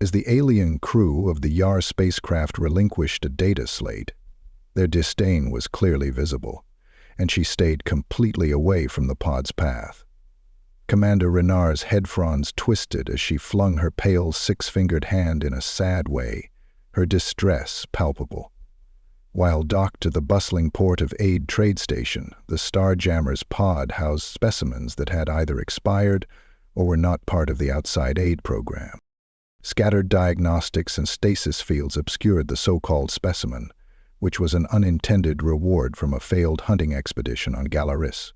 As the alien crew of the Yar spacecraft relinquished a data slate, their disdain was clearly visible, and she stayed completely away from the pod's path. Commander Renard's head fronds twisted as she flung her pale six-fingered hand in a sad way, her distress palpable. While docked to the bustling port of Aid Trade Station, the Starjammer's pod housed specimens that had either expired or were not part of the outside aid program. Scattered diagnostics and stasis fields obscured the so-called specimen, which was an unintended reward from a failed hunting expedition on Galaris.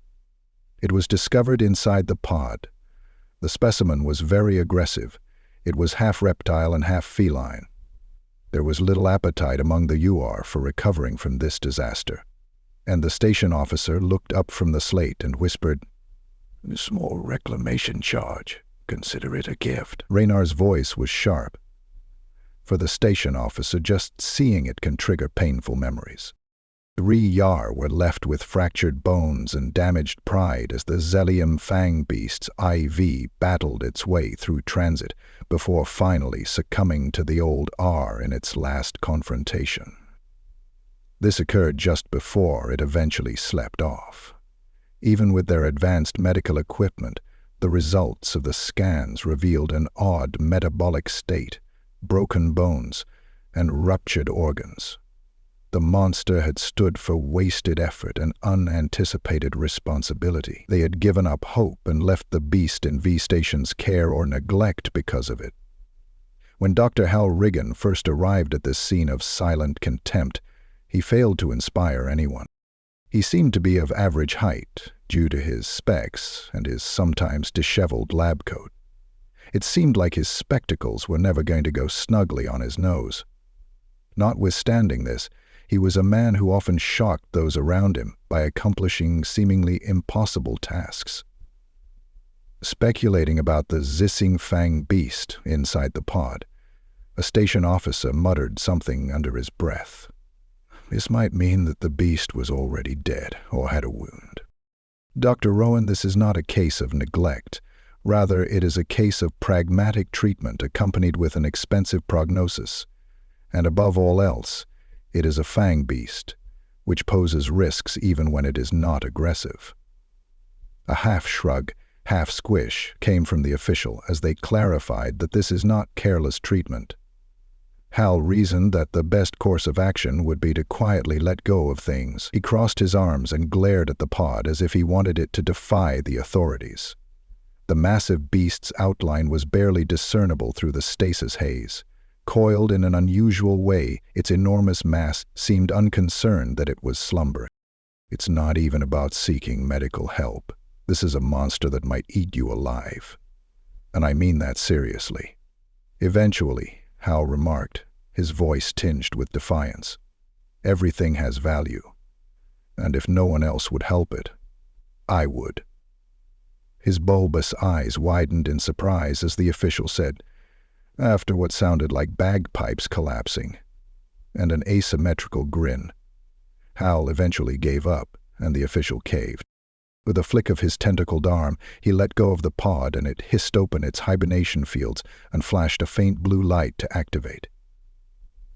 It was discovered inside the pod. The specimen was very aggressive. It was half reptile and half feline. There was little appetite among the UR for recovering from this disaster, and the station officer looked up from the slate and whispered, "A small reclamation charge. Consider it a gift." Renard's voice was sharp. For the station officer, just seeing it can trigger painful memories. 3 Yar were left with fractured bones and damaged pride as the Zelium Fang Beast's IV battled its way through transit before finally succumbing to the old R in its last confrontation. This occurred just before it eventually slept off. Even with their advanced medical equipment, the results of the scans revealed an odd metabolic state, broken bones, and ruptured organs. The monster had stood for wasted effort and unanticipated responsibility. They had given up hope and left the beast in V-Station's care or neglect because of it. When Dr. Hal Riggin first arrived at this scene of silent contempt, he failed to inspire anyone. He seemed to be of average height, due to his specs and his sometimes disheveled lab coat. It seemed like his spectacles were never going to go snugly on his nose. Notwithstanding this, he was a man who often shocked those around him by accomplishing seemingly impossible tasks. Speculating about the Zissing Fang beast inside the pod, a station officer muttered something under his breath. This might mean that the beast was already dead or had a wound. Dr. Rowan, this is not a case of neglect. Rather, it is a case of pragmatic treatment accompanied with an expensive prognosis. And above all else, it is a fang beast, which poses risks even when it is not aggressive. A half shrug, half squish came from the official as they clarified that this is not careless treatment. Hal reasoned that the best course of action would be to quietly let go of things. He crossed his arms and glared at the pod as if he wanted it to defy the authorities. The massive beast's outline was barely discernible through the stasis haze. Coiled in an unusual way, its enormous mass seemed unconcerned that it was slumbering. It's not even about seeking medical help. This is a monster that might eat you alive. And I mean that seriously. Eventually, Hal remarked, his voice tinged with defiance. Everything has value. And if no one else would help it, I would. His bulbous eyes widened in surprise as the official said, after what sounded like bagpipes collapsing, and an asymmetrical grin. Hal eventually gave up, and the official caved. With a flick of his tentacled arm, he let go of the pod and it hissed open its hibernation fields and flashed a faint blue light to activate.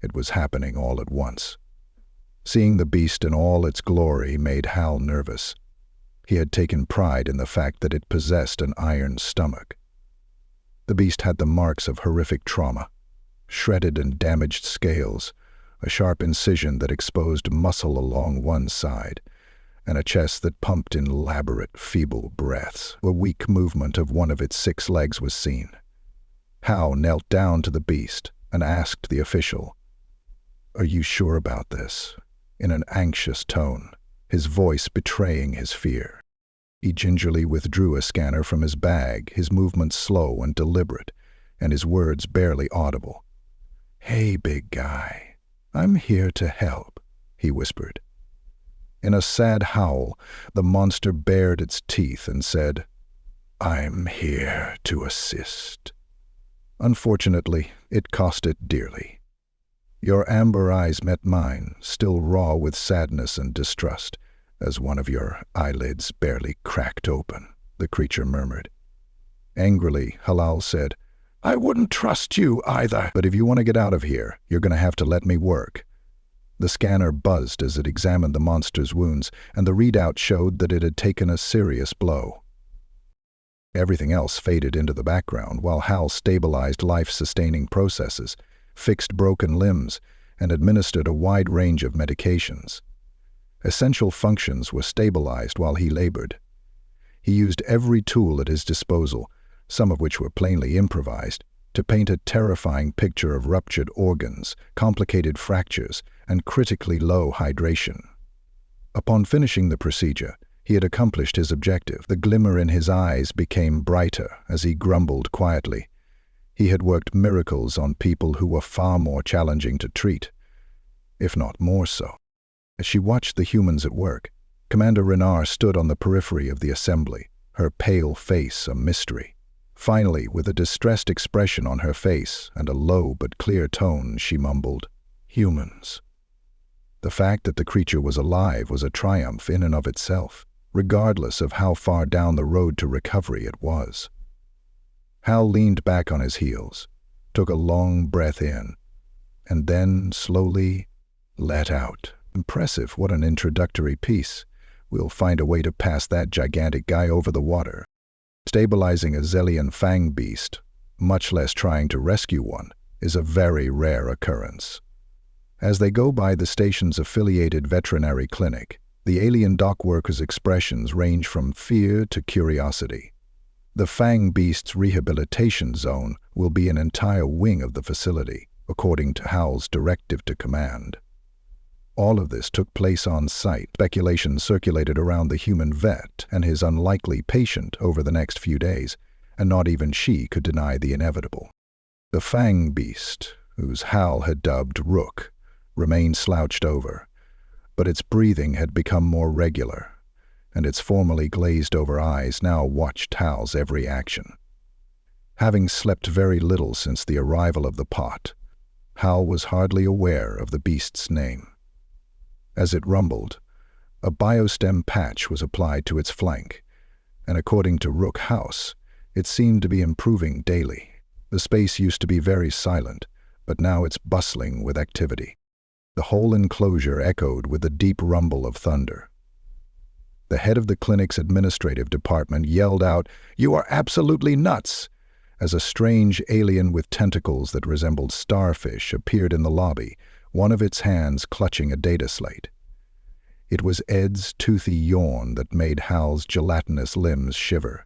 It was happening all at once. Seeing the beast in all its glory made Hal nervous. He had taken pride in the fact that it possessed an iron stomach. The beast had the marks of horrific trauma, shredded and damaged scales, a sharp incision that exposed muscle along one side, and a chest that pumped in elaborate, feeble breaths. A weak movement of one of its 6 legs was seen. Hal knelt down to the beast and asked the official, "Are you sure about this?" in an anxious tone, his voice betraying his fear. He gingerly withdrew a scanner from his bag, his movements slow and deliberate, and his words barely audible. "Hey, big guy, I'm here to help," he whispered. In a sad howl, the monster bared its teeth and said, "I'm here to assist." Unfortunately, it cost it dearly. Your amber eyes met mine, still raw with sadness and distrust, as one of your eyelids barely cracked open, the creature murmured. Angrily, Halal said, I wouldn't trust you either. But if you want to get out of here, you're going to have to let me work. The scanner buzzed as it examined the monster's wounds, and the readout showed that it had taken a serious blow. Everything else faded into the background while Hal stabilized life-sustaining processes, fixed broken limbs, and administered a wide range of medications. Essential functions were stabilized while he labored. He used every tool at his disposal, some of which were plainly improvised, to paint a terrifying picture of ruptured organs, complicated fractures, and critically low hydration. Upon finishing the procedure, he had accomplished his objective. The glimmer in his eyes became brighter as he grumbled quietly. He had worked miracles on people who were far more challenging to treat, if not more so. As she watched the humans at work, Commander Renard stood on the periphery of the assembly, her pale face a mystery. Finally, with a distressed expression on her face and a low but clear tone, she mumbled, "Humans." The fact that the creature was alive was a triumph in and of itself, regardless of how far down the road to recovery it was. Hal leaned back on his heels, took a long breath in, and then slowly let out. Impressive, what an introductory piece. We'll find a way to pass that gigantic guy over the water. Stabilizing a Zelian fang beast, much less trying to rescue one, is a very rare occurrence. As they go by the station's affiliated veterinary clinic, the alien dock workers' expressions range from fear to curiosity. The fang beast's rehabilitation zone will be an entire wing of the facility, according to Hal's directive to command. All of this took place on site. Speculation circulated around the human vet and his unlikely patient over the next few days, and not even she could deny the inevitable. The fang beast, whose Hal had dubbed Rook, remained slouched over, but its breathing had become more regular, and its formerly glazed-over eyes now watched Hal's every action. Having slept very little since the arrival of the pot, Hal was hardly aware of the beast's name. As it rumbled, a biostem patch was applied to its flank, and according to Rook House, it seemed to be improving daily. The space used to be very silent, but now it's bustling with activity. The whole enclosure echoed with the deep rumble of thunder. The head of the clinic's administrative department yelled out, "You are absolutely nuts!" as a strange alien with tentacles that resembled starfish appeared in the lobby, one of its hands clutching a data slate. It was Ed's toothy yawn that made Hal's gelatinous limbs shiver.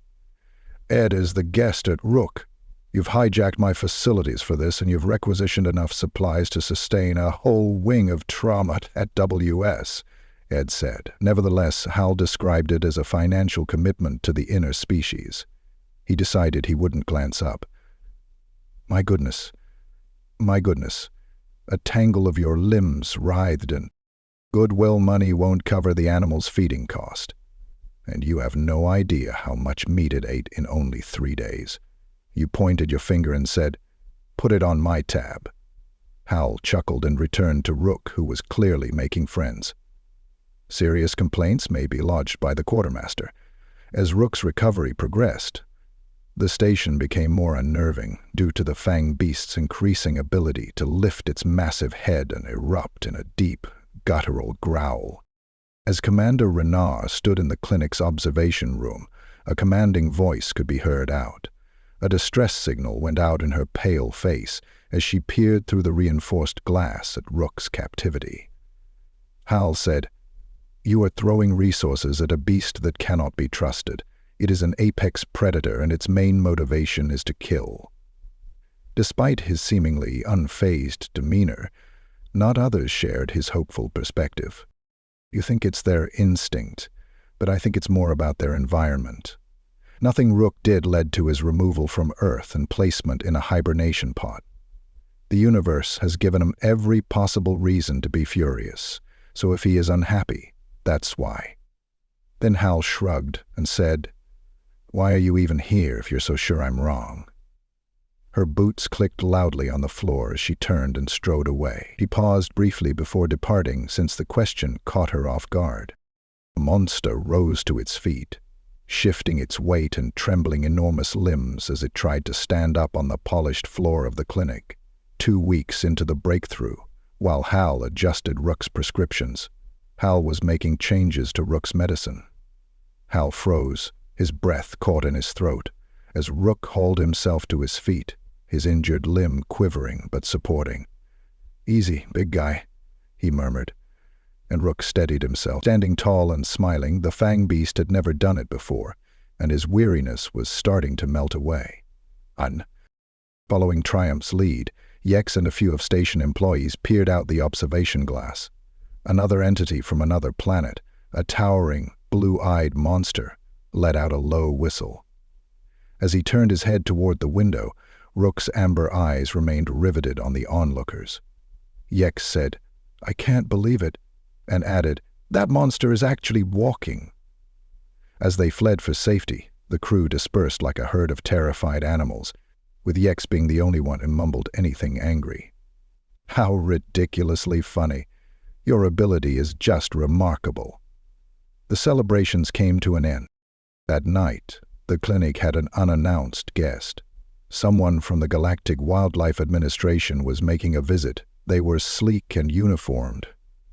"Ed is the guest at Rook. You've hijacked my facilities for this, and you've requisitioned enough supplies to sustain a whole wing of trauma at WS," Ed said. Nevertheless, Hal described it as a financial commitment to the inner species. He decided he wouldn't glance up. My goodness. A tangle of your limbs writhed in. Goodwill money won't cover the animal's feeding cost. And you have no idea how much meat it ate in only 3 days. You pointed your finger and said, "Put it on my tab." Hal chuckled and returned to Rook, who was clearly making friends. Serious complaints may be lodged by the quartermaster. As Rook's recovery progressed, the station became more unnerving due to the fang beast's increasing ability to lift its massive head and erupt in a deep, guttural growl. As Commander Renard stood in the clinic's observation room, a commanding voice could be heard out. A distress signal went out in her pale face as she peered through the reinforced glass at Rook's captivity. Hal said, "You are throwing resources at a beast that cannot be trusted. It is an apex predator, and its main motivation is to kill." Despite his seemingly unfazed demeanor, not others shared his hopeful perspective. "You think it's their instinct, but I think it's more about their environment. Nothing Rook did led to his removal from Earth and placement in a hibernation pod. The universe has given him every possible reason to be furious, so if he is unhappy, that's why." Then Hal shrugged and said, "Why are you even here if you're so sure I'm wrong?" Her boots clicked loudly on the floor as she turned and strode away. She paused briefly before departing, since the question caught her off guard. The monster rose to its feet, shifting its weight and trembling enormous limbs as it tried to stand up on the polished floor of the clinic. 2 weeks into the breakthrough, while Hal adjusted Rook's prescriptions, Hal was making changes to Rook's medicine. Hal froze, his breath caught in his throat, as Rook hauled himself to his feet, his injured limb quivering but supporting. "Easy, big guy," he murmured, and Rook steadied himself. Standing tall and smiling, the Fang Beast had never done it before, and his weariness was starting to melt away. Following Triumph's lead, Yex and a few of station employees peered out the observation glass. Another entity from another planet, a towering, blue-eyed monster, let out a low whistle. As he turned his head toward the window, Rook's amber eyes remained riveted on the onlookers. Yex said, "I can't believe it," and added, "That monster is actually walking." As they fled for safety, the crew dispersed like a herd of terrified animals, with Yex being the only one who mumbled anything angry. "How ridiculously funny. Your ability is just remarkable." The celebrations came to an end. That night, the clinic had an unannounced guest. Someone from the Galactic Wildlife Administration was making a visit. They were sleek and uniformed,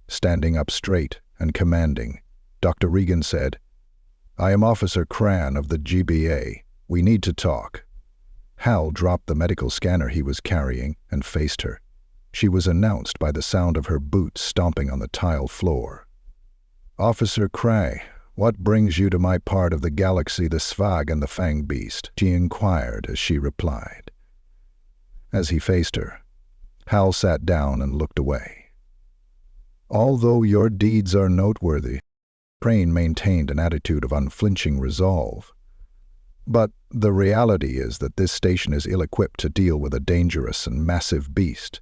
standing up straight and commanding. Dr. Regan said, "I am Officer Cran of the GBA. We need to talk." Hal dropped the medical scanner he was carrying and faced her. She was announced by the sound of her boots stomping on the tile floor. "Officer Cray, what brings you to my part of the galaxy, the Svag and the Fang Beast?" she inquired as she replied. As he faced her, Hal sat down and looked away. "Although your deeds are noteworthy," Crane maintained an attitude of unflinching resolve. "But the reality is that this station is ill-equipped to deal with a dangerous and massive beast.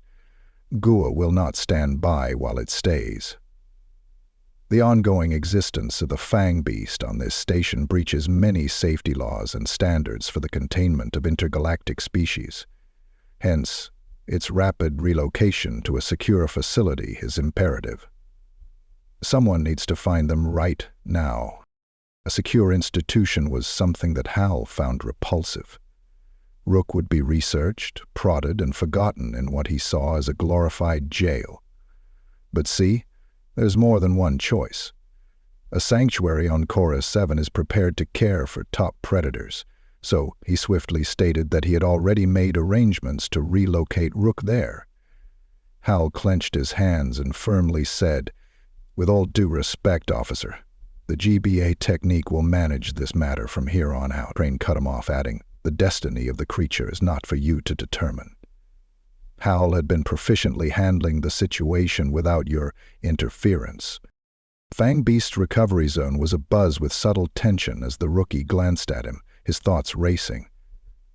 Gua will not stand by while it stays. The ongoing existence of the Fang Beast on this station breaches many safety laws and standards for the containment of intergalactic species. Hence, its rapid relocation to a secure facility is imperative. Someone needs to find them right now." A secure institution was something that Hal found repulsive. Rook would be researched, prodded, and forgotten in what he saw as a glorified jail. But see, there's more than one choice. A sanctuary on Chorus 7 is prepared to care for top predators, so he swiftly stated that he had already made arrangements to relocate Rook there. Hal clenched his hands and firmly said, "With all due respect, officer, the GBA technique will manage this matter from here on out." Crane cut him off, adding, "The destiny of the creature is not for you to determine." Hal had been proficiently handling the situation without your interference. Fang Beast's recovery zone was abuzz with subtle tension as the rookie glanced at him, his thoughts racing.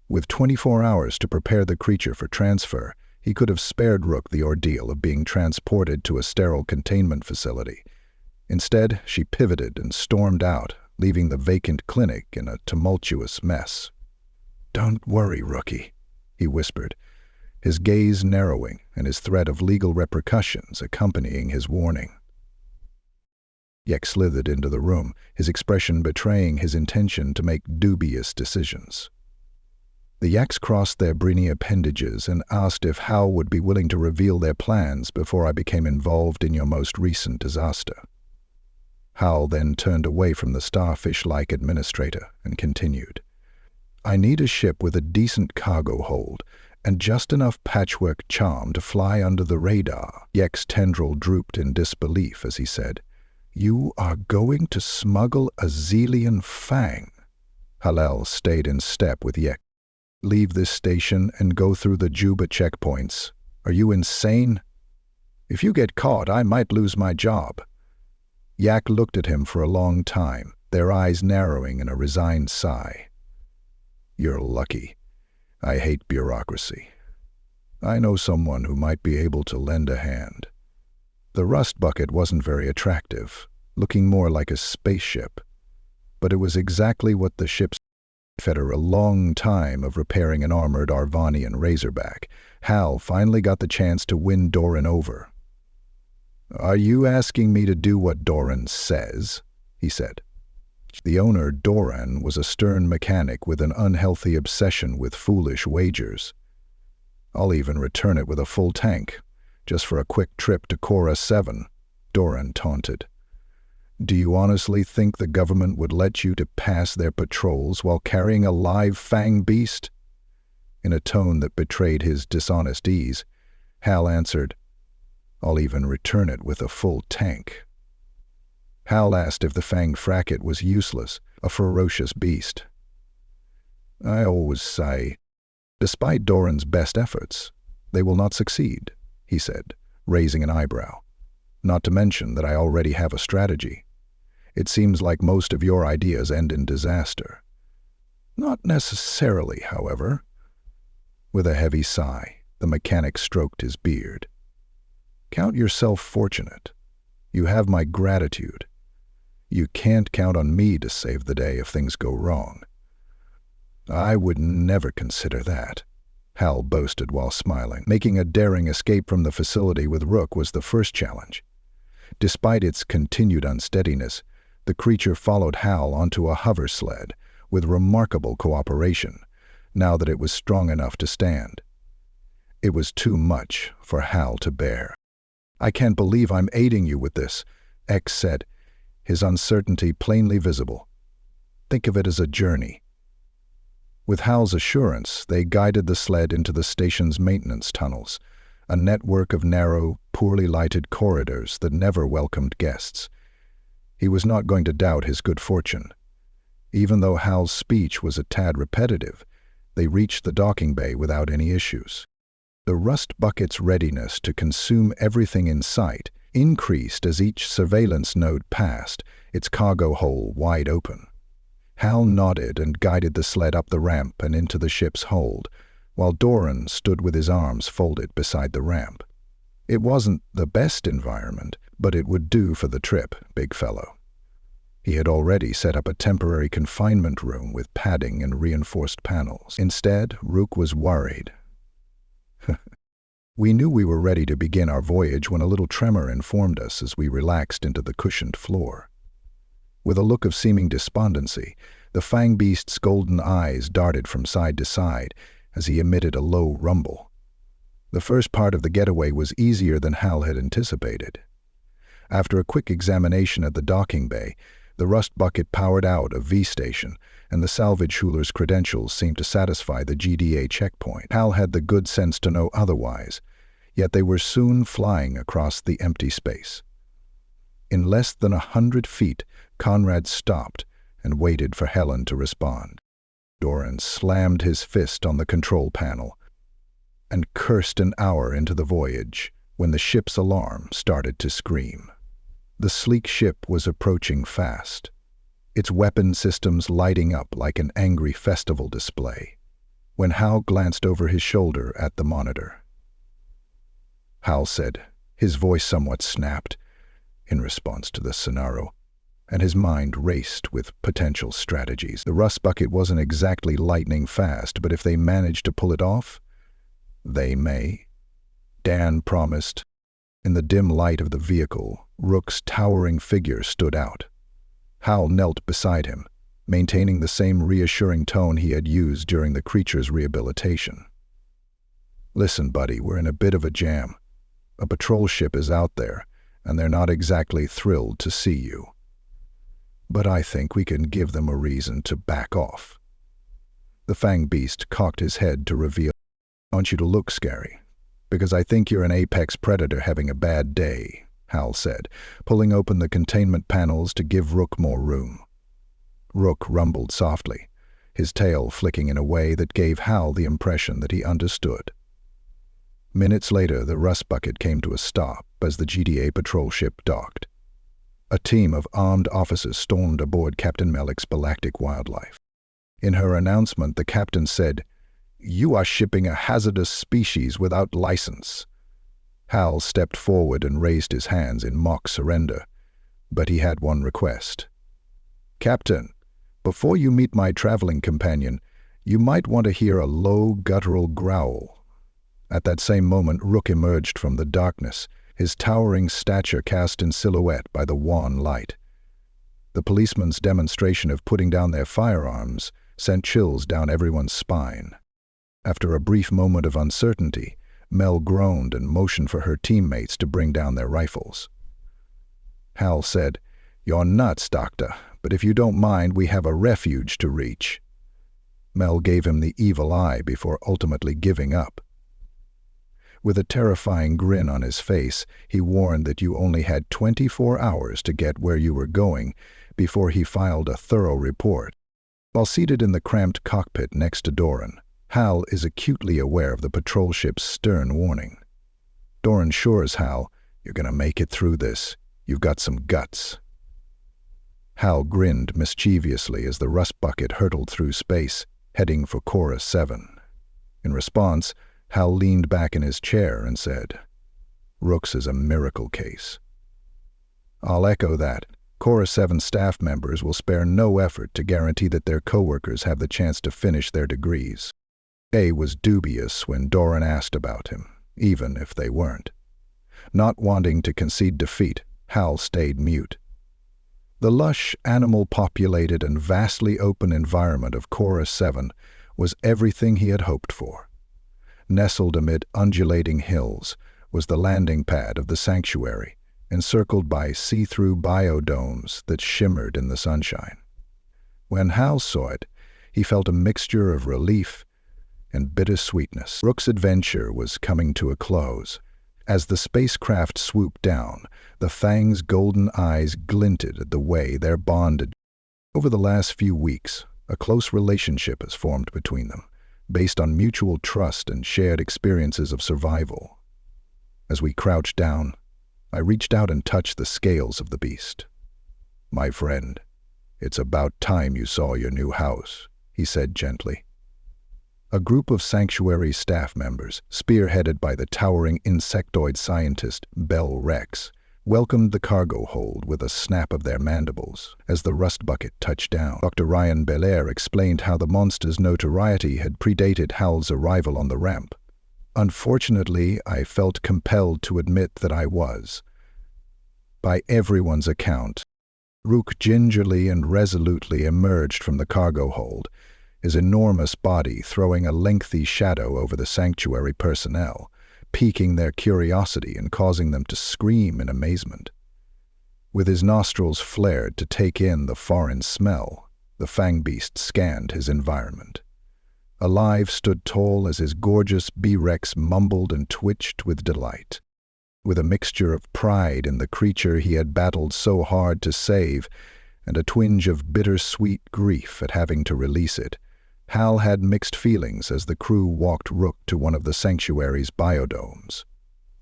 With 24 hours to prepare the creature for transfer, he could have spared Rook the ordeal of being transported to a sterile containment facility. Instead, she pivoted and stormed out, leaving the vacant clinic in a tumultuous mess. "Don't worry, rookie," he whispered, his gaze narrowing and his threat of legal repercussions accompanying his warning. Yek slithered into the room, his expression betraying his intention to make dubious decisions. The Yaks crossed their briny appendages and asked if Hal would be willing to reveal their plans before I became involved in your most recent disaster. Hal then turned away from the starfish-like administrator and continued, "I need a ship with a decent cargo hold and just enough patchwork charm to fly under the radar." Yek's tendril drooped in disbelief as he said, "You are going to smuggle a Zelian Fang?" Halel stayed in step with Yek. "Leave this station and go through the Juba checkpoints. Are you insane? If you get caught, I might lose my job." Yak looked at him for a long time, their eyes narrowing in a resigned sigh. "You're lucky. I hate bureaucracy. I know someone who might be able to lend a hand." The rust bucket wasn't very attractive, looking more like a spaceship, but it was exactly what the ship's after a long time of repairing an armored Arvanian Razorback. Hal finally got the chance to win Doran over. "Are you asking me to do what Doran says?" he said. The owner, Doran, was a stern mechanic with an unhealthy obsession with foolish wagers. "I'll even return it with a full tank, just for a quick trip to Cora 7, Doran taunted. "Do you honestly think the government would let you to pass their patrols while carrying a live fang beast?" In a tone that betrayed his dishonest ease, Hal answered, "I'll even return it with a full tank." Hal asked if the fanged fracas was useless, a ferocious beast. "I always say, despite Doran's best efforts, they will not succeed," he said, raising an eyebrow. "Not to mention that I already have a strategy. It seems like most of your ideas end in disaster." "Not necessarily, however." With a heavy sigh, the mechanic stroked his beard. "Count yourself fortunate. You have my gratitude. You can't count on me to save the day if things go wrong." "I would never consider that," Hal boasted while smiling. Making a daring escape from the facility with Rook was the first challenge. Despite its continued unsteadiness, the creature followed Hal onto a hover sled with remarkable cooperation, now that it was strong enough to stand. It was too much for Hal to bear. "I can't believe I'm aiding you with this," X said, his uncertainty plainly visible. "Think of it as a journey." With Hal's assurance, they guided the sled into the station's maintenance tunnels, a network of narrow, poorly lighted corridors that never welcomed guests. He was not going to doubt his good fortune. Even though Hal's speech was a tad repetitive, they reached the docking bay without any issues. The rust bucket's readiness to consume everything in sight increased as each surveillance node passed, its cargo hole wide open. Hal nodded and guided the sled up the ramp and into the ship's hold, while Doran stood with his arms folded beside the ramp. It wasn't the best environment, but it would do for the trip, big fellow. He had already set up a temporary confinement room with padding and reinforced panels. Instead, Rook was worried. We knew we were ready to begin our voyage when a little tremor informed us as we relaxed into the cushioned floor. With a look of seeming despondency, the fang beast's golden eyes darted from side to side as he emitted a low rumble. The first part of the getaway was easier than Hal had anticipated. After a quick examination at the docking bay, the rust bucket powered out a V-station, and the salvage hauler's credentials seemed to satisfy the GDA checkpoint. Hal had the good sense to know otherwise, yet they were soon flying across the empty space. In less than 100 feet, Conrad stopped and waited for Helen to respond. Doran slammed his fist on the control panel and cursed an hour into the voyage when the ship's alarm started to scream. The sleek ship was approaching fast, its weapon systems lighting up like an angry festival display, when Hal glanced over his shoulder at the monitor. Hal said, his voice somewhat snapped in response to the scenario, and his mind raced with potential strategies. The rust bucket wasn't exactly lightning fast, but if they managed to pull it off, they may. Dan promised. In the dim light of the vehicle, Rook's towering figure stood out. Hal knelt beside him, maintaining the same reassuring tone he had used during the creature's rehabilitation. "Listen, buddy, we're in a bit of a jam. A patrol ship is out there, and they're not exactly thrilled to see you. But I think we can give them a reason to back off." The fang beast cocked his head to reveal, "I want you to look scary, because I think you're an apex predator having a bad day," Hal said, pulling open the containment panels to give Rook more room. Rook rumbled softly, his tail flicking in a way that gave Hal the impression that he understood. Minutes later, the rust bucket came to a stop as the GDA patrol ship docked. A team of armed officers stormed aboard Captain Mellick's Galactic Wildlife. In her announcement, the captain said, "You are shipping a hazardous species without license." Hal stepped forward and raised his hands in mock surrender, but he had one request. "Captain, before you meet my traveling companion, you might want to hear a low, guttural growl." At that same moment, Rook emerged from the darkness, his towering stature cast in silhouette by the wan light. The policeman's demonstration of putting down their firearms sent chills down everyone's spine. After a brief moment of uncertainty, Mel groaned and motioned for her teammates to bring down their rifles. Hal said, "You're nuts, Doctor, but if you don't mind, we have a refuge to reach." Mel gave him the evil eye before ultimately giving up. With a terrifying grin on his face, he warned that you only had 24 hours to get where you were going before he filed a thorough report. While seated in the cramped cockpit next to Doran, Hal is acutely aware of the patrol ship's stern warning. Doran assures Hal, "You're gonna make it through this. You've got some guts." Hal grinned mischievously as the rust bucket hurtled through space, heading for Chorus 7. In response, Hal leaned back in his chair and said, "Rooks is a miracle case." "I'll echo that. Chorus 7 staff members will spare no effort to guarantee that their coworkers have the chance to finish their degrees." A was dubious when Doran asked about him, even if they weren't. Not wanting to concede defeat, Hal stayed mute. The lush, animal-populated and vastly open environment of Chorus 7 was everything he had hoped for. Nestled amid undulating hills was the landing pad of the sanctuary, encircled by see-through biodomes that shimmered in the sunshine. When Hal saw it, he felt a mixture of relief and bittersweetness. Rook's adventure was coming to a close. As the spacecraft swooped down, the Fang's golden eyes glinted at the way their bond had. Over the last few weeks, a close relationship has formed between them, based on mutual trust and shared experiences of survival. As we crouched down, I reached out and touched the scales of the beast. "My friend, it's about time you saw your new house," he said gently. A group of sanctuary staff members, spearheaded by the towering insectoid scientist Bell Rex, welcomed the cargo hold with a snap of their mandibles as the rust bucket touched down. Dr. Ryan Belair explained how the monster's notoriety had predated Hal's arrival on the ramp. Unfortunately, I felt compelled to admit that I was. By everyone's account, Rook gingerly and resolutely emerged from the cargo hold, his enormous body throwing a lengthy shadow over the sanctuary personnel, piquing their curiosity and causing them to scream in amazement. With his nostrils flared to take in the foreign smell, the fang beast scanned his environment. Alive stood tall as his gorgeous B-Rex mumbled and twitched with delight. With a mixture of pride in the creature he had battled so hard to save and a twinge of bittersweet grief at having to release it, Hal had mixed feelings as the crew walked Rook to one of the sanctuary's biodomes.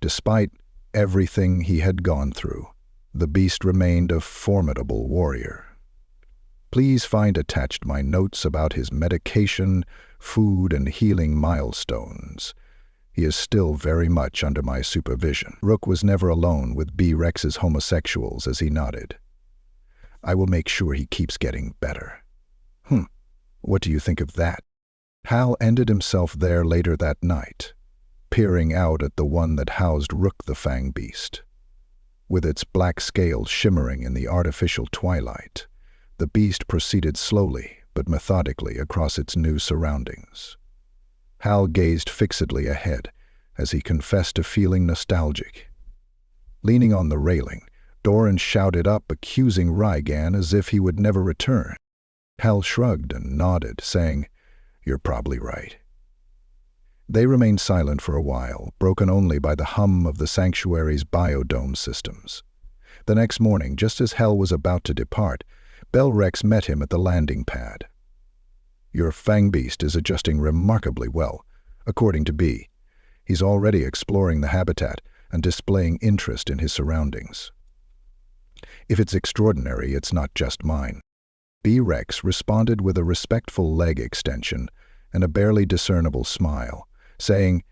Despite everything he had gone through, the beast remained a formidable warrior. Please find attached my notes about his medication, food, and healing milestones. He is still very much under my supervision. Rook was never alone with B-Rex's homosexuals as he nodded. I will make sure he keeps getting better. What do you think of that? Hal ended himself there later that night, peering out at the one that housed Rook the Fang Beast. With its black scales shimmering in the artificial twilight, the beast proceeded slowly but methodically across its new surroundings. Hal gazed fixedly ahead as he confessed to feeling nostalgic. Leaning on the railing, Doran shouted up, accusing Rygan as if he would never return. Hal shrugged and nodded, saying, "You're probably right." They remained silent for a while, broken only by the hum of the sanctuary's biodome systems. The next morning, just as Hal was about to depart, Bell Rex met him at the landing pad. "Your fang beast is adjusting remarkably well, according to B. He's already exploring the habitat and displaying interest in his surroundings. If it's extraordinary, it's not just mine." B-Rex responded with a respectful leg extension and a barely discernible smile, saying,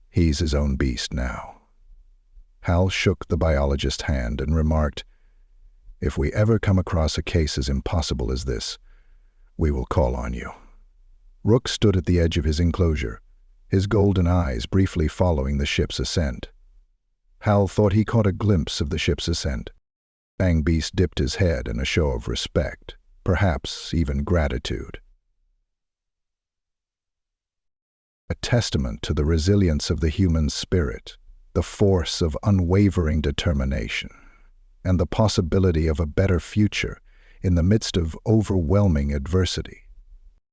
"He's his own beast now." Hal shook the biologist's hand and remarked, "If we ever come across a case as impossible as this, we will call on you." Rook stood at the edge of his enclosure, his golden eyes briefly following the ship's ascent. Hal thought he caught a glimpse of the ship's ascent. Fang Beast dipped his head in a show of respect, perhaps even gratitude. A testament to the resilience of the human spirit, the force of unwavering determination, and the possibility of a better future in the midst of overwhelming adversity.